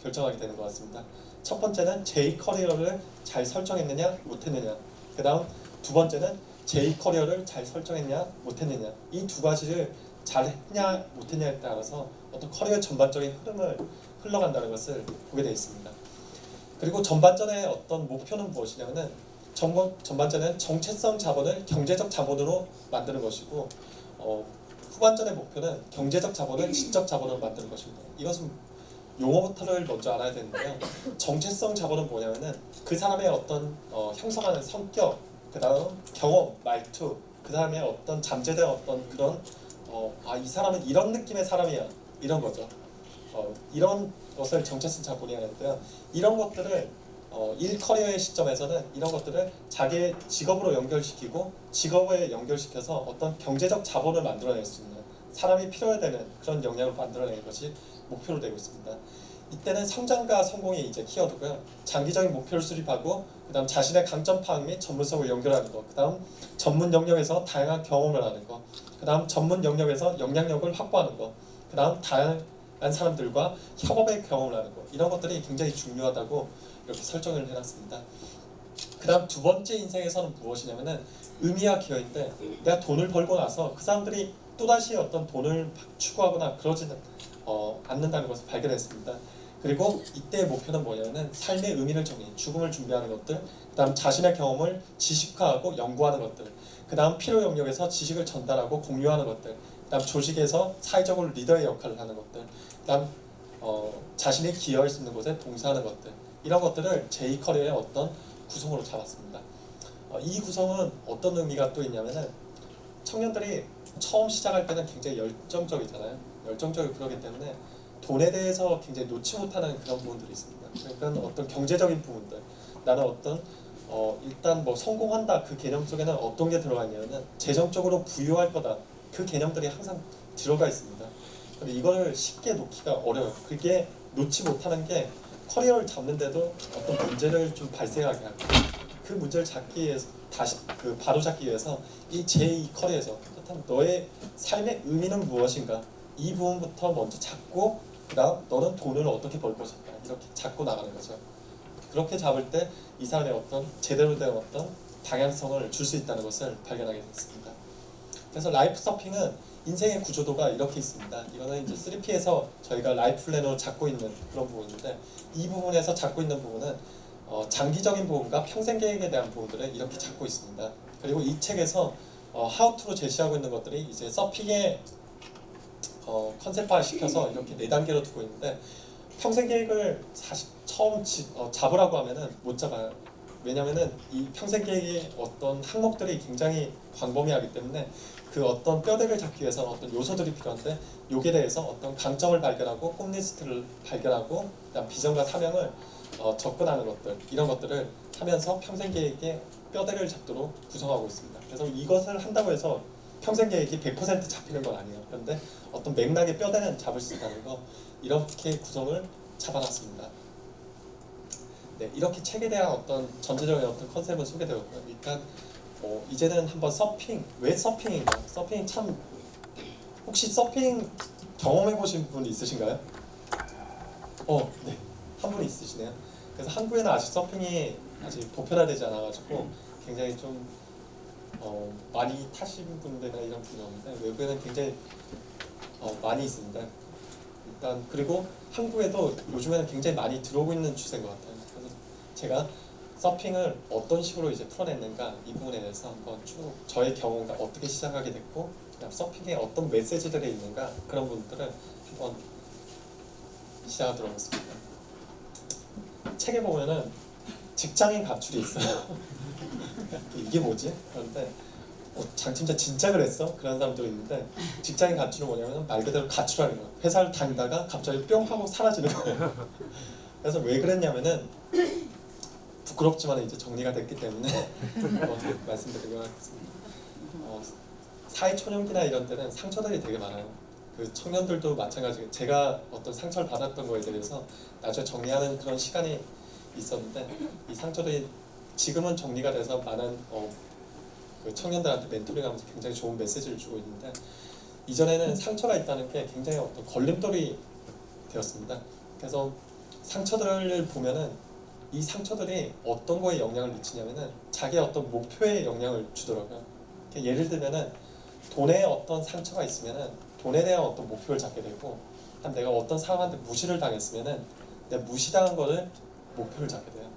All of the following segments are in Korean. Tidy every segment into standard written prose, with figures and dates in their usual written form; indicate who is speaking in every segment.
Speaker 1: 결정하게 되는 것 같습니다. 첫 번째는 J 커리어를 잘 설정했느냐 못했느냐, 그 다음 두 번째는 J 커리어를 잘 설정했냐 못했느냐, 이 두 가지를 잘 했냐 못했냐에 따라서 어떤 커리어 전반적인 흐름을 흘러간다는 것을 보게 되어 있습니다. 그리고 전반전의 어떤 목표는 무엇이냐면은 전반전은 정체성 자본을 경제적 자본으로 만드는 것이고, 후반전의 목표는 경제적 자본을 지적 자본으로 만드는 것입니다. 이것은 용어부터를 먼저 알아야 되는데요. 정체성 자본은 뭐냐면은 그 사람의 어떤 형성하는 성격, 그 다음 경험, 말투, 그 다음에 어떤 잠재된 어떤 그런 이 사람은 이런 느낌의 사람이야, 이런 거죠. 이런 것을 정체성 자본이 하는데요. 이런 것들을 일 커리어의 시점에서는 이런 것들을 자기의 직업으로 연결시키고 직업에 연결시켜서 어떤 경제적 자본을 만들어낼 수 있는, 사람이 필요해야 되는 그런 역량을 만들어내는 것이 목표로 되고 있습니다. 이때는 성장과 성공이 이제 키워드고요. 장기적인 목표를 수립하고, 그다음 자신의 강점 파악 및 전문성을 연결하는 것, 그다음 전문 영역에서 다양한 경험을 하는 것, 그다음 전문 영역에서 영향력을 확보하는 것, 그다음 다양한 사람들과 협업의 경험을 하는 것, 이런 것들이 굉장히 중요하다고 이렇게 설정을 해놨습니다. 그다음 두 번째 인생에서는 무엇이냐면은 의미와 기여인데, 내가 돈을 벌고 나서 그 사람들이 또다시 어떤 돈을 추구하거나 그러지는 않는다는 것을 발견했습니다. 그리고 이때의 목표는 뭐냐면은 삶의 의미를 정의, 죽음을 준비하는 것들, 그다음 자신의 경험을 지식화하고 연구하는 것들, 그다음 필요 영역에서 지식을 전달하고 공유하는 것들, 그다음 조직에서 사회적으로 리더의 역할을 하는 것들, 그다음 자신이 기여할 수 있는 곳에 봉사하는 것들, 이런 것들을 J 커리어의 어떤 구성으로 잡았습니다. 이 구성은 어떤 의미가 또 있냐면은 청년들이 처음 시작할 때는 굉장히 열정적이잖아요. 열정적이고 그러기 때문에 돈에 대해서 굉장히 놓지 못하는 그런 부분들이 있습니다. 그러니까 어떤 경제적인 부분들, 나는 어떤 일단 뭐 성공한다, 그 개념 속에는 어떤 게 들어가 있냐면은 재정적으로 부유할 거다, 그 개념들이 항상 들어가 있습니다. 근데 이거를 쉽게 놓기가 어려워요. 그게 놓지 못하는 게 커리어를 잡는데도 어떤 문제를 좀 발생하게 하고, 그 문제를 잡기 위해서 다시 바로 잡기 위해서 이 제2 커리어에서 그렇다면 너의 삶의 의미는 무엇인가, 이 부분부터 먼저 잡고, 그다음 너는 돈을 어떻게 벌 것인가, 이렇게 잡고 나가는 거죠. 그렇게 잡을 때 이 사람의 어떤 제대로 된 어떤 방향성을 줄 수 있다는 것을 발견하게 됐습니다. 그래서 라이프 서핑은 인생의 구조도가 이렇게 있습니다. 이거는 이제 3P에서 저희가 라이프 플래너로 잡고 있는 그런 부분인데, 이 부분에서 잡고 있는 부분은 장기적인 부분과 평생 계획에 대한 부분들을 이렇게 잡고 있습니다. 그리고 이 책에서 하우투로 제시하고 있는 것들이 이제 서핑의 컨셉화 시켜서 이렇게 4단계로 두고 있는데, 평생 계획을 사실 처음 잡으라고 하면은 못 잡아요. 왜냐면은 이 평생 계획의 어떤 항목들이 굉장히 광범위하기 때문에 그 어떤 뼈대를 잡기 위해서는 어떤 요소들이 필요한데, 여기에 대해서 어떤 강점을 발견하고 홈리스트를 발견하고, 그다음 비전과 사명을 접근하는 것들, 이런 것들을 하면서 평생 계획의 뼈대를 잡도록 구성하고 있습니다. 그래서 이것을 한다고 해서 평생 계획이 100% 잡히는 건 아니에요. 그런데 어떤 맥락의 뼈대는 잡을 수 있다는 거, 이렇게 구성을 잡아놨습니다. 네, 이렇게 책에 대한 어떤 전체적인 어떤 컨셉은 소개되었고요. 일단 이제는 한번 서핑, 왜 서핑인가? 서핑 참, 혹시 서핑 경험해 보신 분 있으신가요? 네, 한 분 있으시네요. 그래서 한국에는 아직 서핑이 아직 보편화되지 않아가지고 굉장히 좀 많이 타신 분들이나 이런 분이 없는데, 외국에는 굉장히 많이 있습니다. 일단 그리고 한국에도 요즘에는 굉장히 많이 들어오고 있는 추세인 것 같아요. 그래서 제가 서핑을 어떤 식으로 이제 풀어냈는가, 이 부분에 대해서 한번 쭉 저의 경험과 어떻게 시작하게 됐고, 그다음 서핑에 어떤 메시지들이 있는가, 그런 부분들을 한번 시작하도록 하겠습니다. 책에 보면은 직장인 가출이 있어요. 이게 뭐지? 그런데 진짜 그랬어? 그런 사람들이 있는데, 직장인 가출은 뭐냐면 말 그대로 가출하는 거예요. 회사를 다니다가 갑자기 뿅 하고 사라지는 거예요. 그래서 왜 그랬냐면은, 부끄럽지만 이제 정리가 됐기 때문에 말씀드리도록 하겠습니다. 사회초년기나 이런 때는 상처들이 되게 많아요. 그 청년들도 마찬가지로 제가 어떤 상처를 받았던 거에 대해서 나중에 정리하는 그런 시간이 있었는데, 이 상처들이 지금은 정리가 돼서 많은 그 청년들한테 멘토링하면서 굉장히 좋은 메시지를 주고 있는데, 이전에는 상처가 있다는 게 굉장히 어떤 걸림돌이 되었습니다. 그래서 상처들을 보면은 이 상처들이 어떤 거에 영향을 미치냐면은 자기의 어떤 목표에 영향을 주더라고요. 예를 들면은 돈에 어떤 상처가 있으면은 돈에 대한 어떤 목표를 잡게 되고, 내가 어떤 사람한테 무시를 당했으면은 내가 무시당한 거를 목표를 잡게 돼요.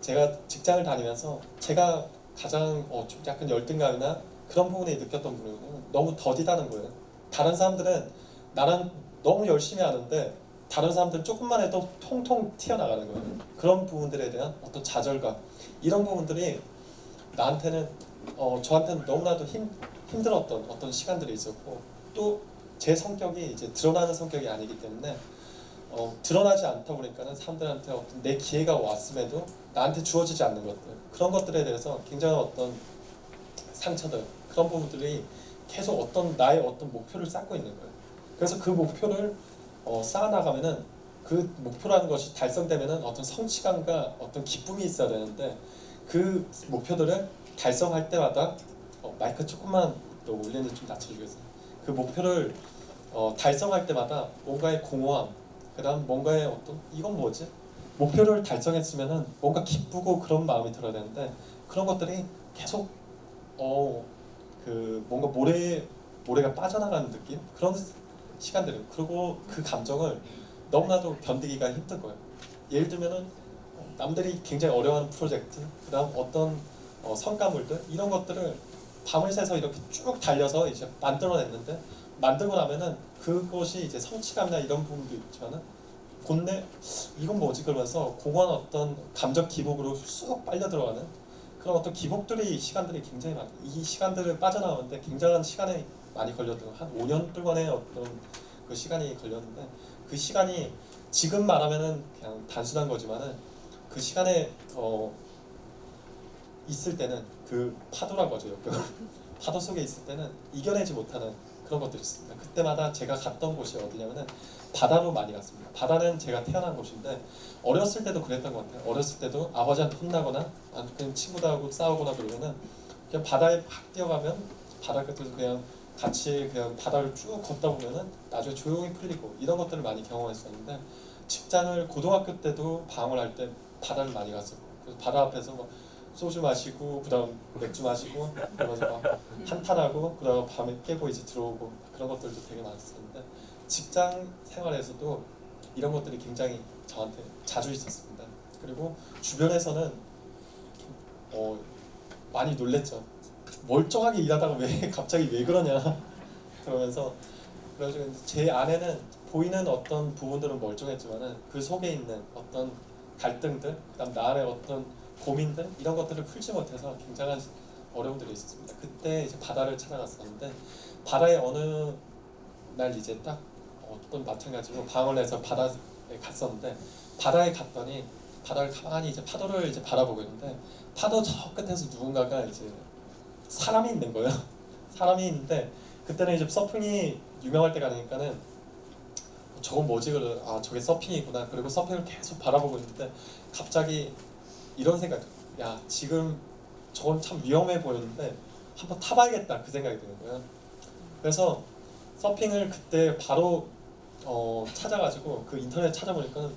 Speaker 1: 제가 직장을 다니면서 제가 가장 좀 약간 열등감이나 그런 부분에 느꼈던 부분은 너무 더디다는 거예요. 다른 사람들은 나랑 너무 열심히 하는데 다른 사람들은 조금만 해도 통통 튀어나가는 거예요. 그런 부분들에 대한 어떤 좌절감, 이런 부분들이 나한테는 저한테는 너무나도 힘들었던 어떤 시간들이 있었고, 또 제 성격이 이제 드러나는 성격이 아니기 때문에 드러나지 않다 보니까는 사람들한테 어떤 내 기회가 왔음에도 나한테 주어지지 않는 것들, 그런 것들에 대해서 굉장히 어떤 상처들, 그런 부분들이 계속 어떤 나의 어떤 목표를 쌓고 있는 거예요. 그래서 그 목표를 쌓아나가면은 그 목표라는 것이 달성되면은 어떤 성취감과 어떤 기쁨이 있어야 되는데, 그 목표들을 달성할 때마다 마이크 조금만 또 올리는 좀 낮춰주겠어요. 그 목표를 달성할 때마다 뭔가의 공허함, 그다음 뭔가의 어떤 이건 뭐지? 목표를 달성했으면은 뭔가 기쁘고 그런 마음이 들어야 되는데, 그런 것들이 계속 그 뭔가 모래가 빠져나가는 느낌, 그런 시간들이에요. 그리고 그 감정을 너무나도 견디기가 힘든 거예요. 예를 들면은 남들이 굉장히 어려워하는 프로젝트, 그다음 어떤 성과물들, 이런 것들을 밤을 새서 이렇게 쭉 달려서 이제 만들어냈는데, 만들고 나면은 그것이 이제 성취감이나 이런 부분도 있지만은 본래 이건 뭐지 그러면서 공허한 어떤 감정 기복으로 쑥 빨려 들어가는 그런 어떤 기복들이, 시간들이 굉장히 많아요. 이 시간들을 빠져나오는데 굉장한 시간이 많이 걸렸던, 한 5년 동안의 어떤 그 시간이 걸렸는데, 그 시간이 지금 말하면은 그냥 단순한 거지만은 그 시간에 있을 때는 그 파도라고 하죠. 파도 속에 있을 때는 이겨내지 못하는 그런 것들이 있습니다. 그때마다 제가 갔던 곳이 어디냐면은 바다로 많이 갔습니다. 바다는 제가 태어난 곳인데, 어렸을 때도 그랬던 것 같아요. 어렸을 때도 아버지한테 혼나거나 아니면 친구들하고 싸우거나 그러면은 그냥 바다에 팍 뛰어가면 바다 끝에서 그냥 같이 그냥 바다를 쭉 걷다 보면은 나중에 조용히 풀리고, 이런 것들을 많이 경험했었는데, 직장을 고등학교 때도 방황을 할 때 바다를 많이 갔었고, 그래서 바다 앞에서 막 소주 마시고 그다음 맥주 마시고 그러면서 막 한탄하고, 그다음 밤에 깨고 이제 들어오고, 그런 것들도 되게 많았었는데, 직장 생활에서도 이런 것들이 굉장히 저한테 자주 있었습니다. 그리고 주변에서는 많이 놀랬죠. 멀쩡하게 일하다가 왜 갑자기 왜 그러냐 그러면서. 그래가지고 제 안에는 보이는 어떤 부분들은 멀쩡했지만은 그 속에 있는 어떤 갈등들, 그다음 나 안의 어떤 고민들, 이런 것들을 풀지 못해서 굉장한 어려움들이 있었습니다. 그때 이제 바다를 찾아갔었는데, 바다에 어느 날 이제 딱 어떤 마찬가지로 방을 해서 바다에 갔었는데, 바다에 갔더니 바다를 가만히 이제 파도를 이제 바라보고 있는데, 파도 저 끝에서 누군가가 이제 사람이 있는 거예요. 사람이 있는데, 그때는 이제 서핑이 유명할 때가 아니니까는 저건 뭐지? 그래, 아 저게 서핑이구나. 그리고 서핑을 계속 바라보고 있는데 갑자기 이런 생각이, 야 지금 저건 참 위험해 보였는데 한번 타봐야겠다, 그 생각이 드는 거예요. 그래서 서핑을 그때 바로 찾아가지고 그 인터넷 찾아보니까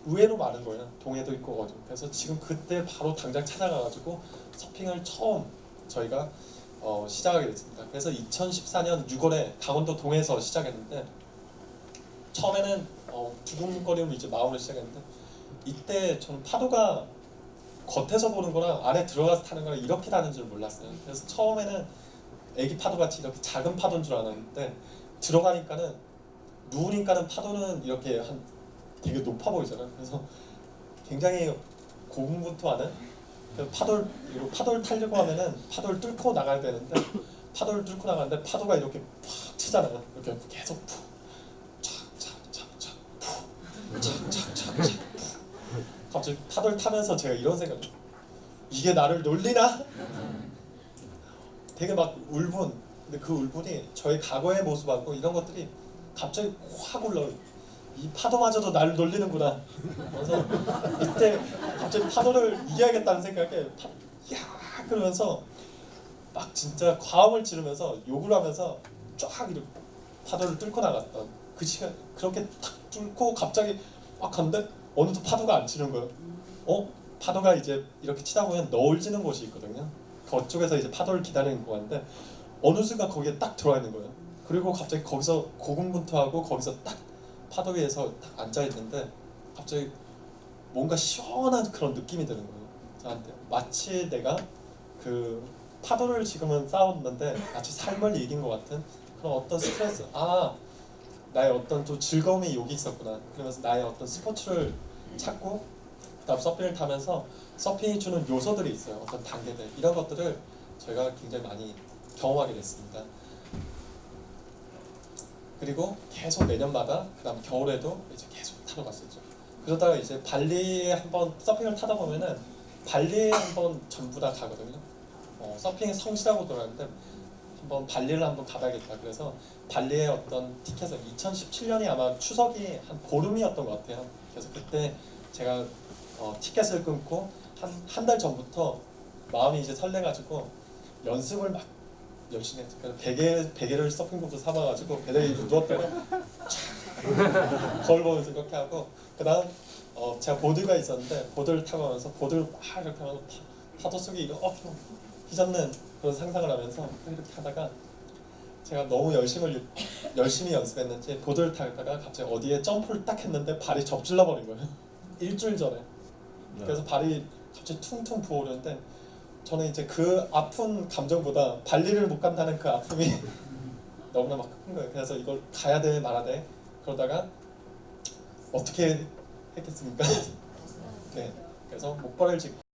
Speaker 1: 의외로 많은 거예요. 동해도 있고 어디. 그래서 지금 그때 바로 당장 찾아가가지고 서핑을 처음 저희가 시작하게 됐습니다. 그래서 2014년 6월에 강원도 동해에서 시작했는데, 처음에는 두근거리로 이제 마음을 시작했는데, 이때 저는 파도가 겉에서 보는 거랑 안에 들어가서 타는 거랑 이렇게 다른 줄 몰랐어요. 그래서 처음에는 애기 파도 같이 이렇게 작은 파도인 줄 알았는데, 들어가니까는 누우니까는 파도는 이렇게 한 되게 높아 보이잖아요. 그래서 굉장히 고군분투하는, 파도를 타려고 하면은 파도를 뚫고 나가야 되는데, 파도를 뚫고 나가는데 파도가 이렇게 팍 치잖아요. 이렇게 계속 푹 착착착착 푹 착착착착 푹. 갑자기 파도를 타면서 제가 이런 생각을, 이게 나를 놀리나? 되게 막 울분. 근데 그 울분이 저의 과거의 모습하고 이런 것들이 갑자기 확 올라와요. 이 파도마저도 나를 놀리는구나. 그래서 이때 갑자기 파도를 이겨야겠다는 생각에 야 그러면서 막 진짜 과음을 지르면서 욕을 하면서 쫙 이렇게 파도를 뚫고 나갔던 그 시간, 그렇게 탁 뚫고 갑자기 갔는데 어느덧 파도가 안 치는 거예요. 파도가 이제 이렇게 치다 보면 너울지는 곳이 있거든요. 그쪽에서 이제 파도를 기다리는 공간인데 어느 순간 거기에 딱 들어와 있는 거예요. 그리고 갑자기 거기서 고군분투하고 거기서 딱 파도 위에서 딱 앉아 있는데 갑자기 뭔가 시원한 그런 느낌이 드는 거예요. 저한테 마치 내가 그 파도를 지금은 쌓았는데 마치 삶을 이긴 것 같은 그런 어떤 스트레스, 나의 어떤 좀 즐거움이 여기 있었구나. 그러면서 나의 어떤 스포츠를 찾고 그다음 서핑을 타면서 서핑이 주는 요소들이 있어요. 어떤 단계들 이런 것들을 제가 굉장히 많이 경험하게 됐습니다. 그리고 계속 매년마다 그다음 겨울에도 이제 계속 타러 갔었죠. 그러다가 이제 발리에 한번 서핑을 타다 보면은 발리에 한번 전부 다 가거든요. 서핑의 성지라고 들었는데 한번 발리를 한번 가봐야겠다. 그래서 발리의 어떤 티켓을 2017년이 아마 추석이 한 보름이었던 것 같아요. 그래서 그때 제가 티켓을 끊고 한 달 전부터 마음이 이제 설레가지고 연습을 막 열심히 했죠. 그래서 베개를 서핑복도 사봐가지고 베개에 누웠다가 거울 보면서 이렇게 하고 그다음 제가 보드가 있었는데 보드를 타고 가면서 보드를 막 이렇게 하면서 파도 속에 이렇게 휘젓는 그런 상상을 하면서 이렇게 하다가 제가 너무 열심히 연습했는지 보드를 타다가 갑자기 어디에 점프를 딱 했는데 발이 접질러 버린 거예요. 일주일 전에. 그래서 발이 갑자기 퉁퉁 부어오르는데 저는 이제 그 아픈 감정보다 발리를 못 간다는 그 아픔이 너무나 막 큰 거예요. 그래서 이걸 가야 돼 말아야 돼 그러다가 어떻게 했겠습니까? 네, 그래서 목걸이를